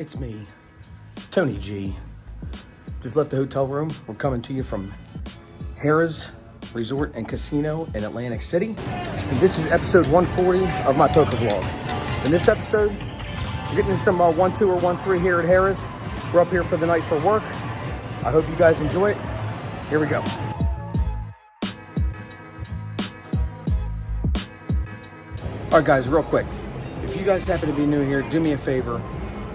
It's me, Tony G. Just left the hotel room. We're coming to you from Harrahs Resort and Casino in Atlantic City. And this is episode 140 of my poker vlog. In this episode, we're getting some 1-2 or 1-3 here at Harrahs. We're up here for the night for work. I hope you guys enjoy it. Here we go. All right, guys, real quick. If you guys happen to be new here, do me a favor.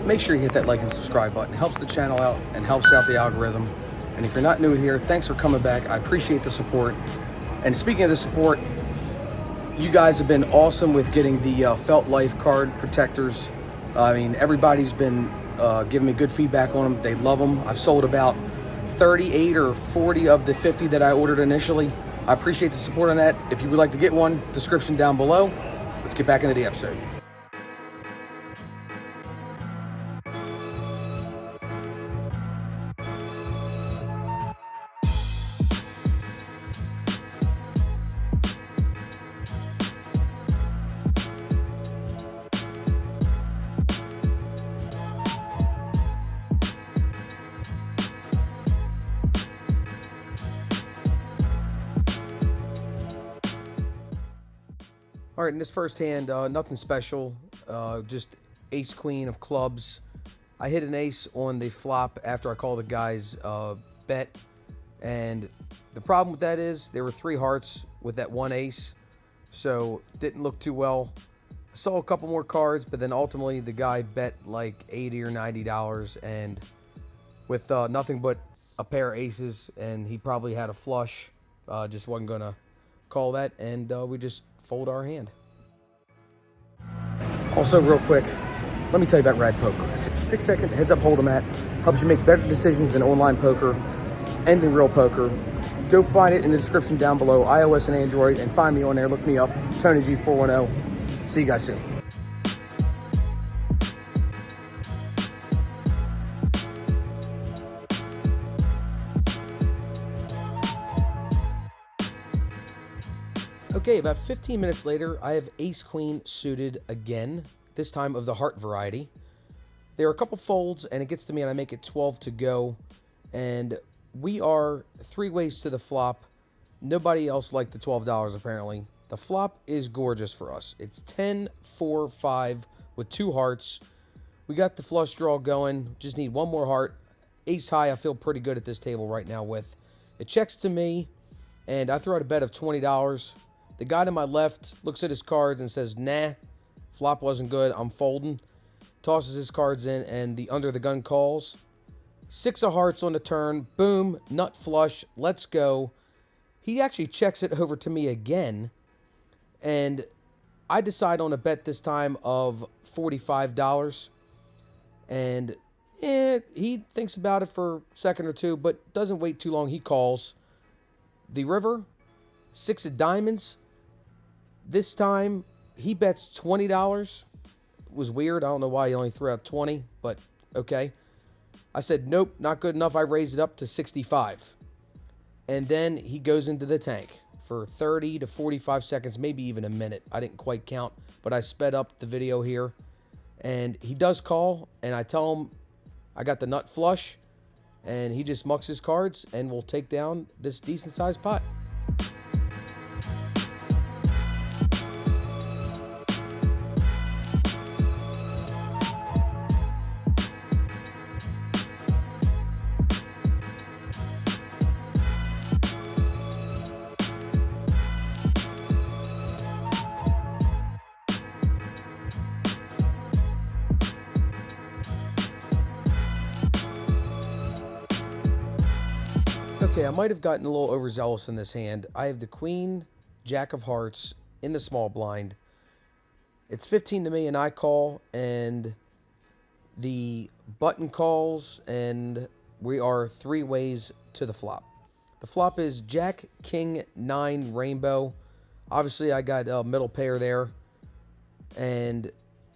Make sure you hit that like and subscribe button. It helps the channel out and helps out the algorithm. And if you're not new here, thanks for coming back. I appreciate the support. And speaking of the support, you guys have been awesome with getting the Felt Life card protectors. I mean, everybody's been giving me good feedback on them. They love them. I've sold about 38 or 40 of the 50 that I ordered initially. I appreciate the support on that. If you would like to get one, description down below. Let's get back into the episode. All right, in this first hand, nothing special, just ace queen of clubs. I hit an ace on the flop after I called the guy's bet, and the problem with that is there were 3 hearts with that one ace, so didn't look too well. I saw a couple more cards, but then ultimately the guy bet like $80 or $90, and with nothing but a pair of aces, and he probably had a flush, just wasn't gonna call that, and we just fold our hand. Also, real quick, let me tell you about Rad Poker. It's a 6-second heads-up hold'em helps you make better decisions in online poker and in real poker. Go find it in the description down below, iOS and Android, and find me on there. Look me up, Tony G 410. See you guys soon. Okay, about 15 minutes later, I have ace-queen suited again, this time of the heart variety. There are a couple folds, and it gets to me, and I make it 12 to go. And we are 3 ways to the flop. Nobody else liked the $12, apparently. The flop is gorgeous for us. It's 10, 4, 5 with 2 hearts. We got the flush draw going. Just need one more heart. Ace high, I feel pretty good at this table right now with. It checks to me, and I throw out a bet of $20. The guy to my left looks at his cards and says, nah, flop wasn't good, I'm folding. Tosses his cards in, and the under the gun calls. 6 of hearts on the turn, boom, nut flush, let's go. He actually checks it over to me again, and I decide on a bet this time of $45. And he thinks about it for a second or two, but doesn't wait too long. He calls. The river, 6 of diamonds. This time, he bets $20. It was weird. I don't know why he only threw out 20, but okay. I said, nope, not good enough. I raised it up to 65. And then he goes into the tank for 30 to 45 seconds, maybe even a minute. I didn't quite count, but I sped up the video here. And he does call, and I tell him I got the nut flush, and he just mucks his cards, and we'll take down this decent-sized pot. Okay, I might have gotten a little overzealous in this hand. I have the queen, jack of hearts in the small blind. It's 15 to me, and I call, and the button calls, and we are 3 ways to the flop. The flop is jack, king, 9, rainbow. Obviously, I got a middle pair there, and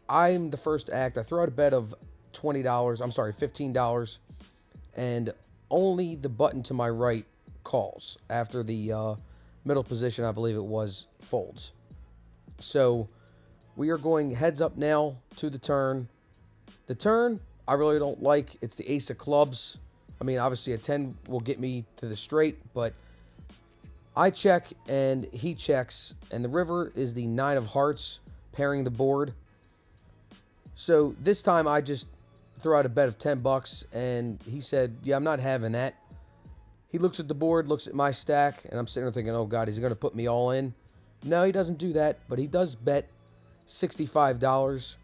I'm the first act. I throw out a bet of $15, and only the button to my right calls after the middle position, I believe it was, folds. So we are going heads up now to the turn. The turn, I really don't like. It's the ace of clubs. I mean, obviously a 10 will get me to the straight, but I check and he checks, and the river is the 9 of hearts pairing the board. So this time I just throw out a bet of $10, and he said, yeah, I'm not having that. He looks at the board, looks at my stack, and I'm sitting there thinking, oh God, is he going to put me all in? No, he doesn't do that, but he does bet $65.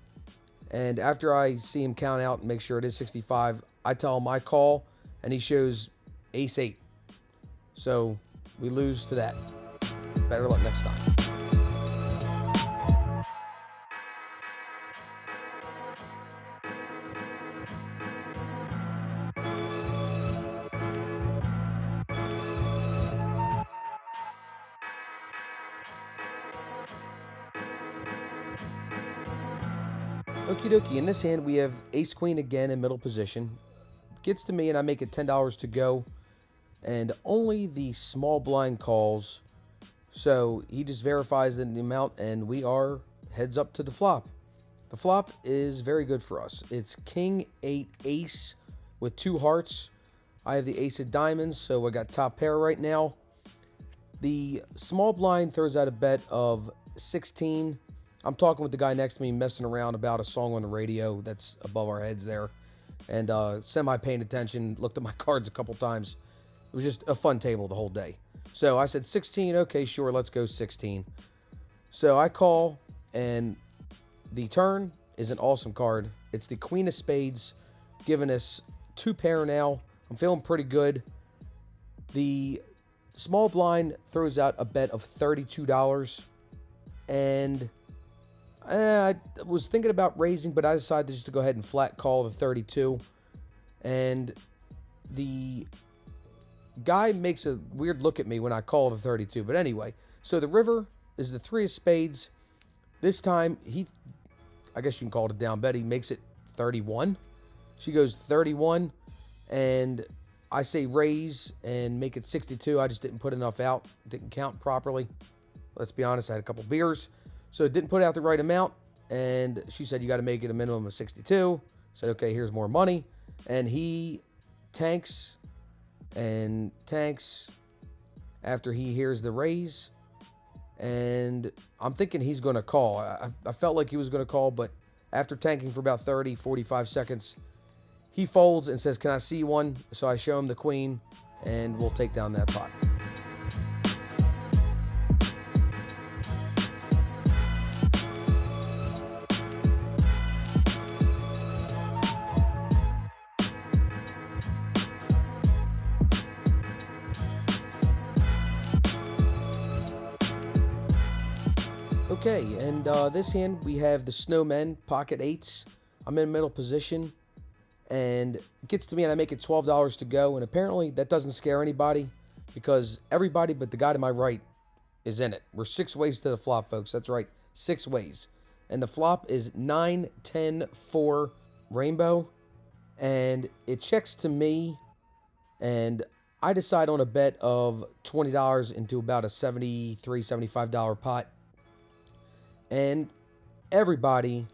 And after I see him count out and make sure it is 65, I tell him I call, and he shows ace 8. So we lose to that. Better luck next time. Okie dokie, in this hand we have ace queen again in middle position. Gets to me and I make it $10 to go, and only the small blind calls, so he just verifies the amount and we are heads up to the flop. The flop is very good for us. It's king 8 ace with 2 hearts. I have the ace of diamonds, so I got top pair right now. The small blind throws out a bet of 16. I'm talking with the guy next to me, messing around about a song on the radio that's above our heads there, and semi-paying attention, looked at my cards a couple times. It was just a fun table the whole day. So I said 16, okay, sure, let's go 16. So I call, and the turn is an awesome card. It's the queen of spades, giving us 2 pair now. I'm feeling pretty good. The small blind throws out a bet of $32, and I was thinking about raising, but I decided just to go ahead and flat call the 32. And the guy makes a weird look at me when I call the 32. But anyway, so the river is the 3 of spades. This time, I guess you can call it a down bet. He makes it 31. She goes 31, and I say raise and make it 62. I just didn't put enough out. Didn't count properly. Let's be honest, I had a couple beers. So it didn't put out the right amount, and she said, you got to make it a minimum of 62. Said, okay, here's more money. And he tanks and tanks after he hears the raise, and I'm thinking he's going to call. I felt like he was going to call, but after tanking for about 30, 45 seconds, he folds and says, can I see one? So I show him the queen, and we'll take down that pot. Okay, and this hand we have the snowmen, pocket 8s. I'm in middle position, and it gets to me and I make it $12 to go, and apparently that doesn't scare anybody because everybody but the guy to my right is in it. We're 6 ways to the flop, folks. That's right, 6 ways. And the flop is 9, 10, 4 rainbow, and it checks to me, and I decide on a bet of $20 into about a $73, $75 pot. And everybody,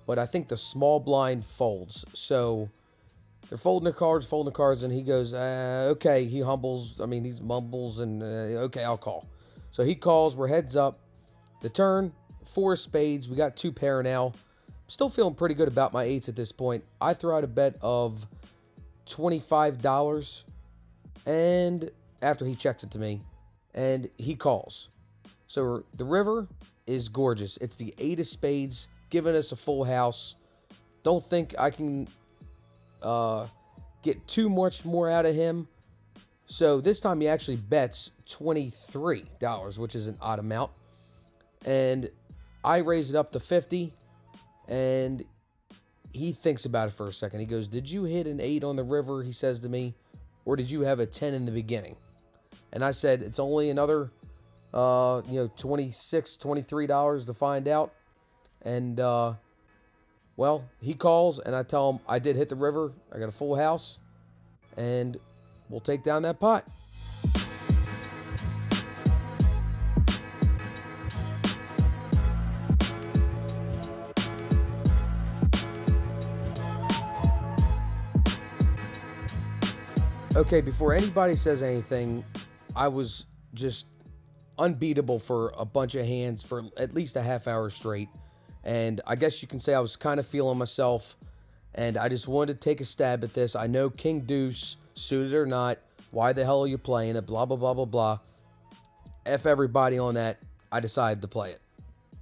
but I think the small blind folds. So they're folding their cards, and he goes, okay, he humbles. I mean, he mumbles, and okay, I'll call. So he calls, we're heads up. The turn, 4 spades. We got 2 pair now. Still feeling pretty good about my 8s at this point. I throw out a bet of $25, and after he checks it to me, and he calls. So the river is gorgeous. It's the 8 of spades, giving us a full house. Don't think I can get too much more out of him. So this time he actually bets $23, which is an odd amount. And I raise it up to 50, and he thinks about it for a second. He goes, did you hit an 8 on the river, he says to me, or did you have a 10 in the beginning? And I said, it's only another $26, $23 to find out. And well, he calls, and I tell him I did hit the river. I got a full house, and we'll take down that pot. Okay, before anybody says anything, I was just unbeatable for a bunch of hands for at least a half hour straight. And I guess you can say I was kind of feeling myself. And I just wanted to take a stab at this. I know King Deuce, suited or not, why the hell are you playing it? Blah, blah, blah, blah, blah. F everybody on that. I decided to play it.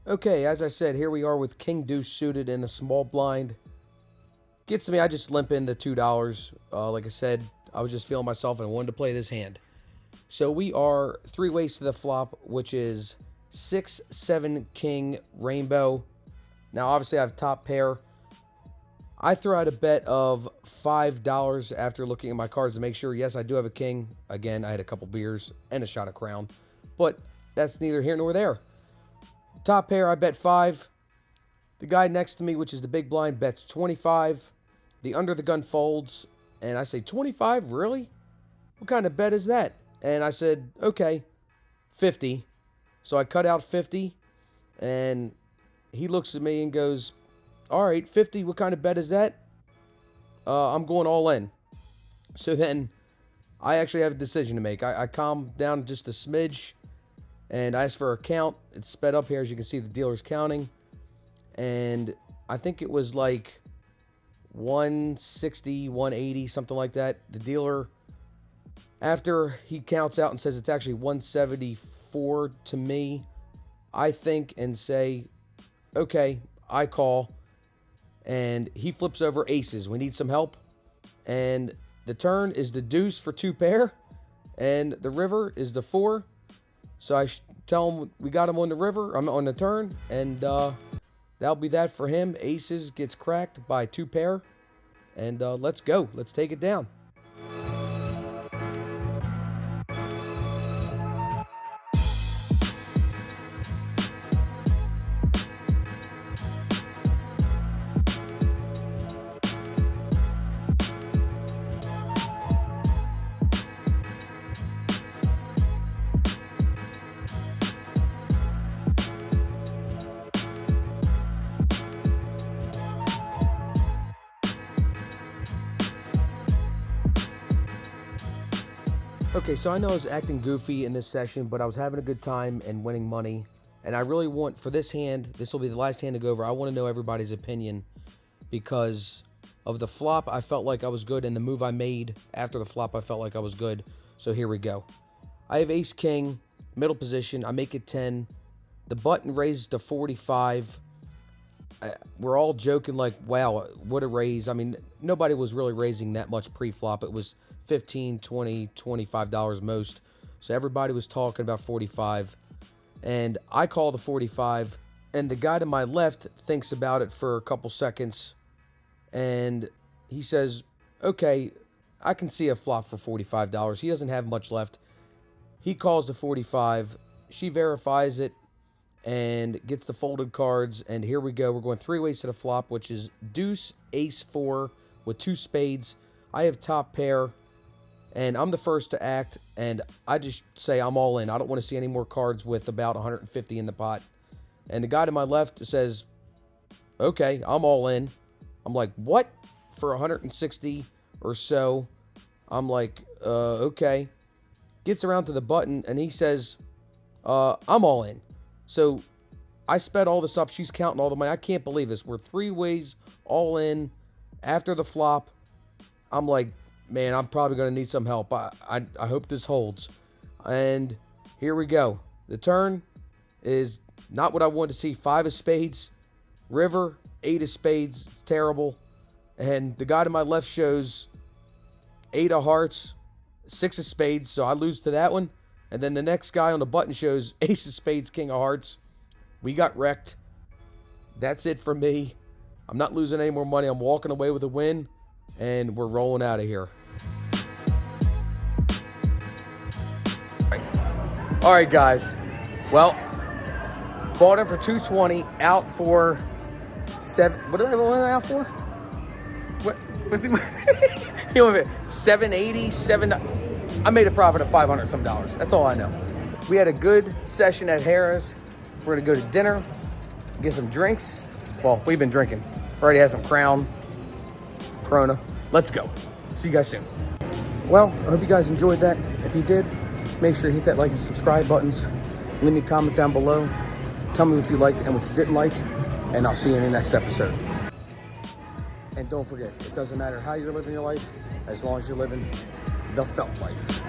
Okay, as I said, here we are with King Deuce suited in a small blind. Gets to me, I just limp in the $2. Like I said, I was just feeling myself and I wanted to play this hand. So we are 3 ways to the flop, which is 6, 7, king, rainbow. Now, obviously, I have top pair. I throw out a bet of $5 after looking at my cards to make sure, yes, I do have a king. Again, I had a couple beers and a shot of Crown, but that's neither here nor there. Top pair, I bet 5. The guy next to me, which is the big blind, bets 25. The under the gun folds, and I say, 25? Really? What kind of bet is that? And I said, okay, 50. So I cut out 50, and he looks at me and goes, all right, 50, what kind of bet is that? I'm going all in. So then I actually have a decision to make. I calm down just a smidge, and I ask for a count. It's sped up here, as you can see, the dealer's counting. And I think it was like 160, 180, something like that. The dealer, after he counts out and says it's actually 174 to me, I think and say, okay, I call. And he flips over aces. We need some help. And the turn is the deuce for 2 pair. And the river is the 4. So I tell him we got him on the river. I'm on the turn. And that'll be that for him. Aces gets cracked by 2 pair. And let's go. Let's take it down. Okay, so I know I was acting goofy in this session, but I was having a good time and winning money. And I really want, for this hand, this will be the last hand to go over, I want to know everybody's opinion. Because of the flop, I felt like I was good, and the move I made after the flop, I felt like I was good. So here we go. I have ace-king, middle position. I make it 10. The button raises to 45. We're all joking like, wow, what a raise. I mean, nobody was really raising that much pre-flop. It was $15, $20, $25 most. So everybody was talking about 45. And I call the 45. And the guy to my left thinks about it for a couple seconds. And he says, okay, I can see a flop for $45. He doesn't have much left. He calls the 45. She verifies it and gets the folded cards. And here we go. We're going 3 ways to the flop, which is deuce, ace 4 with 2 spades. I have top pair. And I'm the first to act, and I just say I'm all in. I don't want to see any more cards with about 150 in the pot. And the guy to my left says, okay, I'm all in. I'm like, what? For 160 or so? I'm like, okay. Gets around to the button, and he says, I'm all in. So I sped all this up. She's counting all the money. I can't believe this. We're 3 ways all in after the flop. I'm like, man, I'm probably going to need some help. I hope this holds. And here we go. The turn is not what I wanted to see. 5 of spades. River, 8 of spades. It's terrible. And the guy to my left shows 8 of hearts, 6 of spades. So I lose to that one. And then the next guy on the button shows ace of spades, king of hearts. We got wrecked. That's it for me. I'm not losing any more money. I'm walking away with a win. And we're rolling out of here. All right, guys. Well, bought him for $220, out for $7. What did I want out for? What was it? You know, $780, I made a profit of $500 some dollars. That's all I know. We had a good session at Harrahs. We're gonna go to dinner, get some drinks. Well, we've been drinking. Already had some Crown, Corona. Let's go. See you guys soon. Well, I hope you guys enjoyed that. If you did, make sure you hit that like and subscribe buttons. Leave me a comment down below. Tell me what you liked and what you didn't like, and I'll see you in the next episode. And don't forget, it doesn't matter how you're living your life, as long as you're living the felt life.